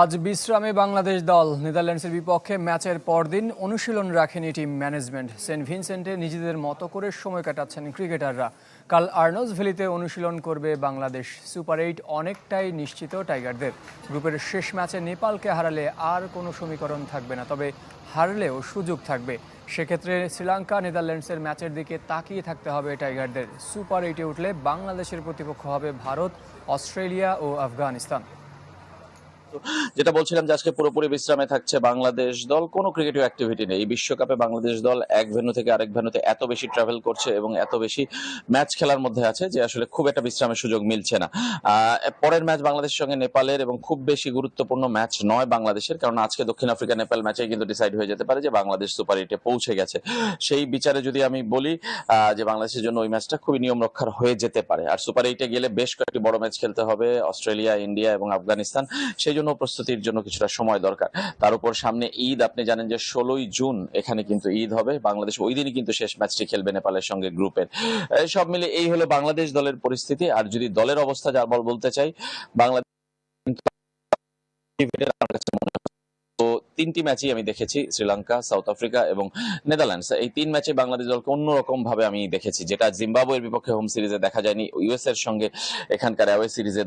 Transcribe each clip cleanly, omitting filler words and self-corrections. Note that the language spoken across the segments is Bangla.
আজ বিশ্রামে বাংলাদেশ দল। নেদারল্যান্ডসের বিপক্ষে ম্যাচের পরদিন অনুশীলন রাখেনি টিম ম্যানেজমেন্ট। সেন্ট ভিনসেন্টে নিজেদের মতো করে সময় কাটাচ্ছেন ক্রিকেটাররা। কাল আর্নল্ডস ভ্যালিতে অনুশীলন করবে বাংলাদেশ। সুপার 8 অনেকটাই নিশ্চিত টাইগারদের। গ্রুপের শেষ ম্যাচে নেপালকে হারালে আর কোনো সমীকরণ থাকবে না, তবে হারলেও সুযোগ থাকবে। সেক্ষেত্রে শ্রীলঙ্কা নেদারল্যান্ডসের ম্যাচের দিকে তাকিয়ে থাকতে হবে টাইগারদের। সুপার 8-এ উঠলে বাংলাদেশের প্রতিপক্ষ হবে ভারত, অস্ট্রেলিয়া ও আফগানিস্তান। যেটা বলছিলাম যে আজকে পুরোপুরি বিশ্রামে থাকছে বাংলাদেশ দল। কোনো ক্রিকেটিভ অ্যাক্টিভিটি নেই। এই বিশ্বকাপে বাংলাদেশ দল এক ভেন্যু থেকে আরেক ভেন্যুতে এত বেশি ট্রাভেল করছে এবং এত বেশি ম্যাচ খেলার মধ্যে আছে যে আসলে খুব একটা বিশ্রামের সুযোগ মিলছে না। পরের ম্যাচ বাংলাদেশের সঙ্গে নেপালের এবং খুব বেশি গুরুত্বপূর্ণ ম্যাচ নয় বাংলাদেশের, কারণ আজকে দক্ষিণ আফ্রিকা নেপাল ম্যাচে কিন্তু ডিসাইড হয়ে যেতে পারে যে বাংলাদেশ সুপার 8-এ পৌঁছে গেছে। সেই বিচারে যদি আমি বলি যে বাংলাদেশের জন্য ওই ম্যাচটা খুবই নিয়ম রক্ষার হয়ে যেতে পারে। আর সুপার 8-এ গেলে বেশ কয়েকটি বড় ম্যাচ খেলতে হবে, অস্ট্রেলিয়া, ইন্ডিয়া এবং আফগানিস্তান। সেই জন্য প্রস্তুতির জন্য কিছুটা সময় দরকার। তার উপর সামনে ঈদ। আপনি জানেন যে 16ই জুন এখানে কিন্তু ঈদ হবে। বাংলাদেশ ওই দিনই কিন্তু শেষ ম্যাচটি খেলবে নেপালের সঙ্গে গ্রুপের। সব মিলে এই হলো বাংলাদেশ দলের পরিস্থিতি। আর যদি দলের অবস্থা যা বলতে চাই, বাংলাদেশ তো তিনটি ম্যাচই আমি দেখেছি, শ্রীলঙ্কা, সাউথ আফ্রিকা এবং নেদারল্যান্ডস। এই তিন ম্যাচে বাংলাদেশ দলকে অন্যরকম ভাবে আমি দেখেছি, যেটা জিম্বাবুয়ের বিপক্ষে হোম সিরিজে দেখা যায়নি, ইউএস এর সঙ্গে এখানকার অ্যাওয়ে সিরিজে।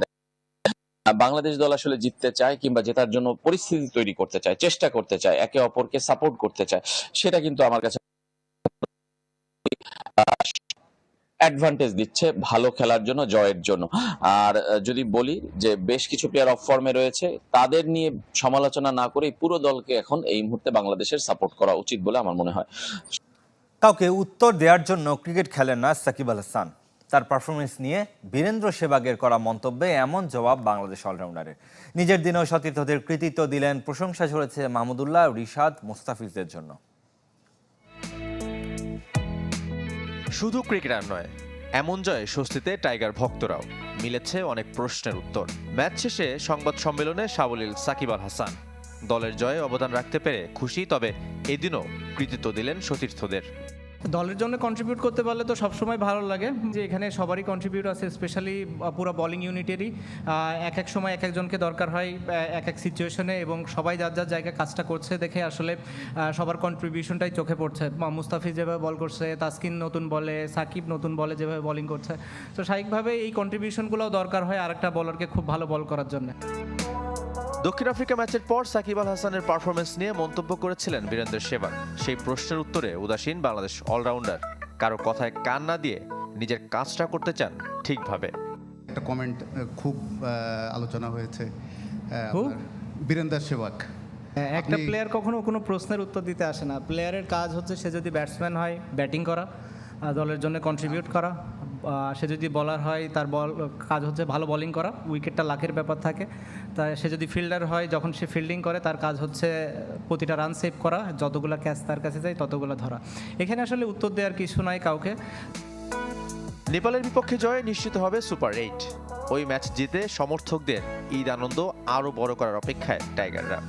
বাংলাদেশ দল আসলে জিততে চায় কিংবা জেতার জন্য পরিস্থিতি তৈরি করতে চায়, চেষ্টা করতে চায়, একে অপরকে সাপোর্ট করতে চায়। সেটা কিন্তু আমার কাছে অ্যাডভান্টেজ দিচ্ছে ভালো খেলার জন্য, জয়ের জন্য। আর যদি বলি যে বেশ কিছু প্লেয়ার অফ ফর্মে রয়েছে, তাদের নিয়ে সমালোচনা না করে পুরো দলকে এখন এই মুহূর্তে বাংলাদেশের সাপোর্ট করা উচিত বলে আমার মনে হয়। কাউকে উত্তর দেওয়ার জন্য ক্রিকেট খেলেন না সাকিব আল হাসান। তার পারফরমেন্স নিয়ে বীরেন্দ্র সেবাগের করা মন্তব্যে এমন জবাব বাংলাদেশ অলরাউন্ডারের। নিজের দিনেও সতীর্থদের কৃতিত্ব দিলেন। প্রশংসা ঝরেছে মাহমুদুল্লাহ, রিশাদ, মোস্তাফিজদের জন্য। শুধু ক্রিকেটার নয়, এমন জয়ে স্বস্তিতে টাইগার ভক্তরাও। মিলেছে অনেক প্রশ্নের উত্তর। ম্যাচ শেষে সংবাদ সম্মেলনে সাবলীল সাকিব আল হাসান। দলের জয়ে অবদান রাখতে পেরে খুশি, তবে এদিনও কৃতিত্ব দিলেন সতীর্থদের। দলের জন্য কন্ট্রিবিউট করতে পারলে তো সবসময় ভালো লাগে, যে এখানে সবারই কন্ট্রিবিউট আছে, স্পেশালি পুরো বোলিং ইউনিটেরই। এক এক সময় এক একজনকে দরকার হয় এক এক সিচুয়েশনে, এবং সবাই যার যার জায়গায় কাজটা করছে দেখে আসলে সবার কন্ট্রিবিউশনটাই চোখে পড়ছে। মুস্তাফিজ যেভাবে বল করছে, তাসকিন নতুন বলে, সাকিব নতুন বলে যেভাবে বোলিং করছে, তো স্বাভাবিকভাবে এই কন্ট্রিবিউশনগুলোও দরকার হয় আরেকটা বলারকে খুব ভালো বল করার জন্য। দক্ষিণ আফ্রিকা ম্যাচের পর সাকিব আল হাসানের পারফরমেন্স নিয়ে মন্তব্য করেছিলেন বীরেন্দ্র সেবাগ। সেই প্রশ্নের উত্তরে উদাসীন বাংলাদেশ অলরাউন্ডার। কারো কথায় কান না দিয়ে নিজের কাজটা করতে চান ঠিকভাবে। একটা কমেন্ট খুব আলোচনা হয়েছে, বীরেন্দ্র সেবাগ। একটা প্লেয়ার কখনো কোনো প্রশ্নের উত্তর দিতে আসে না। প্লেয়ারের কাজ হচ্ছে, সে যদি ব্যাটসম্যান হয় ব্যাটিং করা, দলের জন্য কন্ট্রিবিউট করা। সে যদি বলার হয় তার কাজ হচ্ছে ভালো বোলিং করা, উইকেটটা লাখের ব্যাপার থাকে। তাই সে যদি ফিল্ডার হয়, যখন সে ফিল্ডিং করে তার কাজ হচ্ছে প্রতিটা রান সেভ করা, যতগুলো ক্যাচ তার কাছে যায় ততগুলো ধরা। এখানে আসলে উত্তর দেওয়ার কিছু নাই কাউকে। নেপালের বিপক্ষে জয়ে নিশ্চিত হবে সুপার 8। ওই ম্যাচ জিতে সমর্থকদের ঈদ আনন্দ আরও বড় করার অপেক্ষায় টাইগাররা।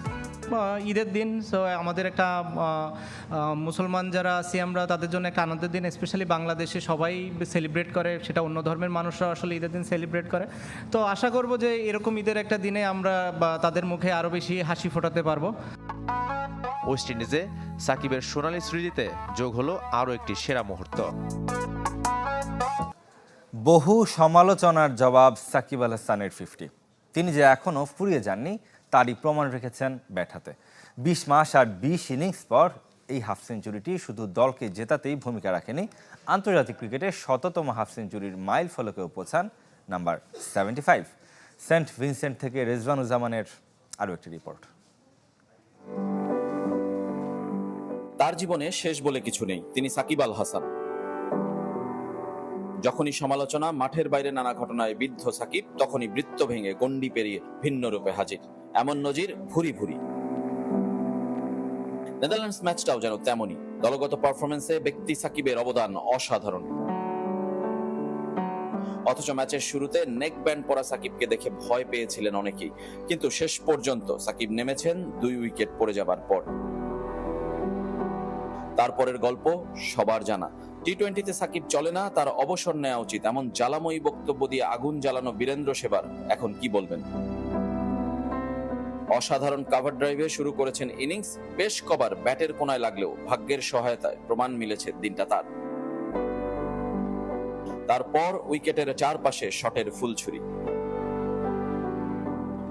ঈদের দিন, সো আমাদের একটা মুসলমান যারা আছি আমরা, তাদের জন্য একটা আনন্দের দিন। স্পেশালি বাংলাদেশে সবাই সেলিব্রেট করে, সেটা অন্য ধর্মের মানুষরা আসলে ঈদের দিন সেলিব্রেট করে। তো আশা করব যে এরকম ঈদের একটা দিনে আমরা তাদের মুখে আরও বেশি হাসি ফোটাতে পারবো। ওয়েস্ট ইন্ডিজে সাকিবের সোনালী স্মৃতিতে যোগ হলো আরও একটি সেরা মুহূর্ত। বহু সমালোচনার জবাব সাকিব আল হাসানের 50। তিনি যে এখনও ফুরিয়ে যাননি তারই প্রমাণ রেখেছেন ব্যাট হাতে। 20 মাস আর 20 ইনিংস পর এই হাফ সেঞ্চুরিটি শুধু দলকে জেতাতেই ভূমিকা রাখেনি, আন্তর্জাতিক ক্রিকেটে শততম হাফ সেঞ্চুরির মাইল ফলকেও পৌঁছান নাম্বার 75। সেন্ট ভিনসেন্ট থেকে রেজওয়ানুজ্জামানের আরও একটি রিপোর্ট। তার জীবনে শেষ বলে কিছু নেই, তিনি সাকিব আল হাসান। যখনই সমালোচনা, মাঠের বাইরে নানা ঘটনায় বিদ্ধ সাকিব, তখনই বৃত্ত ভেঙে গণ্ডি পেরিয়ে ভিন্ন রূপে হাজির। এমন নজির ভুরি ভুরি। নেদারল্যান্ডস ম্যাচটাও যেন তেমনই। দলগত পারফরমেন্সে ব্যক্তি সাকিবের অবদান অসাধারণ। অথচ ম্যাচের শুরুতে নেক ব্যান্ড পরা সাকিবকে দেখে ভয় পেয়েছিলেন অনেকেই, কিন্তু শেষ পর্যন্ত সাকিব নেমেছেন 2 উইকেট পড়ে যাবার পর। তারপরের গল্প সবার জানা। টি-20তে সাকিব চলে না, তার অবসর নেওয়া উচিত, এমন জ্বালাময়ী বক্তব্য দিয়ে আগুন জ্বালানো বীরেন্দ্র সেবার এখন কি বলবেন? অসাধারণ কাভার ড্রাইভে শুরু করেছেন ইনিংস, বেশ কবার ব্যাটের কোনায় লাগলেও ভাগ্যের সহায়তায় প্রমাণ মিলেছে দিনটা তারপর উইকেটের চারপাশে শটের ফুলছুরি।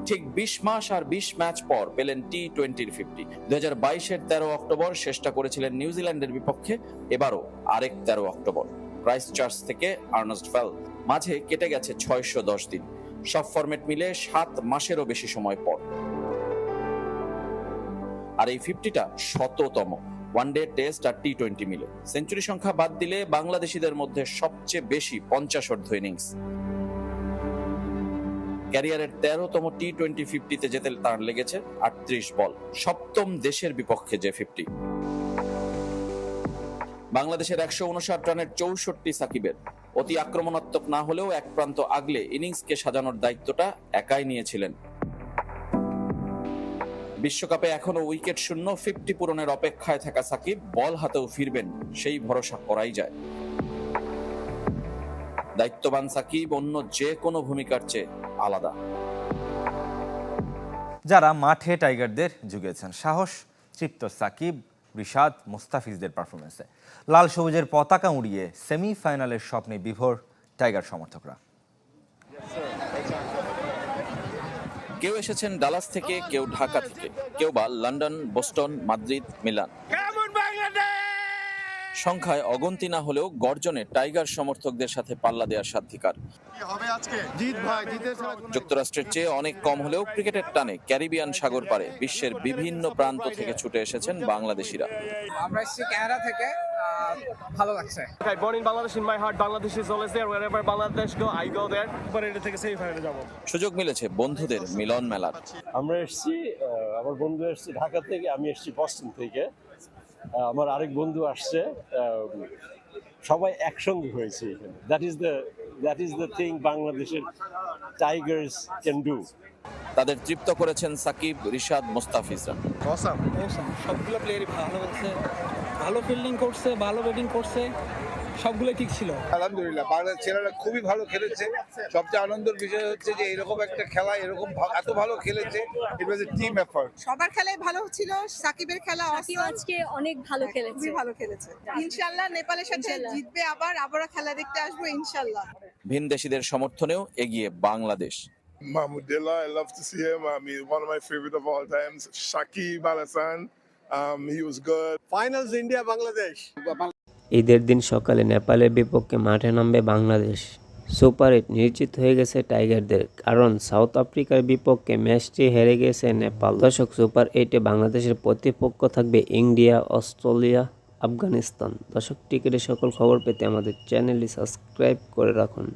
ঠিক 20 মাস আর 20 ম্যাচ পর পেলেন টি-20-র 50। 2022-এর 13 অক্টোবর শেষটা করেছিলেন নিউজিল্যান্ডের বিপক্ষে, এবারও আরেক 13 অক্টোবর ক্রাইস্টচার্চ থেকে আর্নেস্ট ফেল। মাঝে কেটে গেছে 610 দিন, সব ফরম্যাট মিলে 7 মাসেরও বেশি সময় পর। আর এই 50টা শততম ওয়ানডে, টেস্ট আর টি-20 মিলে। সেঞ্চুরি সংখ্যা বাদ দিলে বাংলাদেশিদের মধ্যে সবচেয়ে বেশি 50 ইনিংস। ক্যারিয়ারের 13তম টি-20 50-তে যেতে তার লেগেছে 38 বল, সপ্তম দেশের বিপক্ষে যে 50। বাংলাদেশের 159 রানের 64 সাকিবের। অতি আক্রমণাত্মক না হলেও এক প্রান্ত আগলে ইনিংসকে সাজানোর দায়িত্বটা একাই নিয়েছিলেন। বিশ্বকাপে এখনো উইকেট শূন্য 50 পূরণের অপেক্ষায় থাকা সাকিব বল হাতেও ফিরবেন সেই ভরসা করাই যায়। দায়িত্ববান সাকিব অন্য যে কোনো ভূমিকার চেয়ে আলাদা। যারা মাঠে টাইগারদের জুগিয়েছেন সাহস, তৃপ্ত সাকিব, রিশাদ, মুস্তাফিজদের পারফরমেন্সে লাল সবুজের পতাকা উড়িয়ে সেমিফাইনালের স্বপ্নে বিভোর টাইগার সমর্থকরা। কেউ এসেছেন ডালাস থেকে, কেউ ঢাকা থেকে, কেউ বা লন্ডন, বোস্টন, মাদ্রিদ, মিলান। সংখ্যায় অগন্তি না হলেও গর্জনে টাইগার সমর্থকদের সাথে পাল্লা দেওয়ার সাধ্ধিকার। যুক্তরাষ্ট্রের চেয়ে অনেক কম হলেও ক্রিকেটের টানে ক্যারিবিয়ান সাগর পারে বিশ্বের বিভিন্ন প্রান্ত থেকে ছুটে এসেছেন বাংলাদেশিরা। আমরা এসেছি কানাডা থেকে, ভালো লাগছে। Born in Bangladesh, in my heart, Bangladesh is always there. Wherever Bangladesh go, I go there. But এটা থেকে সেমিফাইনালে যাব। সুযোগ মিলেছে বন্ধুদের মিলন মেলার। আমরা এসেছি, আমার বন্ধু এসেছে ঢাকা থেকে, আমি এসেছি বস্টন থেকে, আমার আরেক বন্ধু আসছে, সবাই একসঙ্গে হয়েছে এখানে। দ্যাট ইজ দ্য থিং বাংলাদেশের টাইগার্স ক্যান ডু। তাদের তৃপ্ত করেছেন সাকিব, রিশাদ, মুস্তাফিজরা। সবগুলো প্লেয়ারই ভালো হচ্ছে, ভালো ফিল্ডিং করছে, ভালো ব্যাটিং করছে, সবগুলো ঠিক ছিল। আলহামদুলিল্লাহ, বাংলাদেশ ছেলেরা খুবই ভালো খেলেছে। সবচেয়ে আনন্দের বিষয় হচ্ছে যে এরকম একটা খেলা এরকম এত ভালো খেলেছে, ইট ওয়াজ এ টিম এফর্ট। সবার খেলাই ভালো ছিল, সাকিবের খেলা আজকে অনেক ভালো খেলেছে, খুবই ভালো খেলেছে। ইনশাআল্লাহ নেপালের সাথে জিতবে, আবারও খেলা দেখতে আসবো ইনশাআল্লাহ। ভিনদেশীদের সমর্থনেও এগিয়ে Bangladesh. Mahmoudillah, I love to see him. He's one of my favorite of all time. Shakib Al Hasan, he was good. Finals India Bangladesh. ঈদের দিন সকালে নেপালের বিপক্ষে মাঠে নামবে বাংলাদেশ। সুপার 8 নিশ্চিত হয়ে গেছে টাইগারদের, কারণ সাউথ আফ্রিকার বিপক্ষে ম্যাচটি হেরে গেছে নেপাল। দর্শক, সুপার 8-এ বাংলাদেশের প্রতিপক্ষ থাকবে ইন্ডিয়া, অস্ট্রেলিয়া, আফগানিস্তান। দর্শক, টিকেটের সকল খবর পেতে আমাদের চ্যানেলটি সাবস্ক্রাইব করে রাখুন।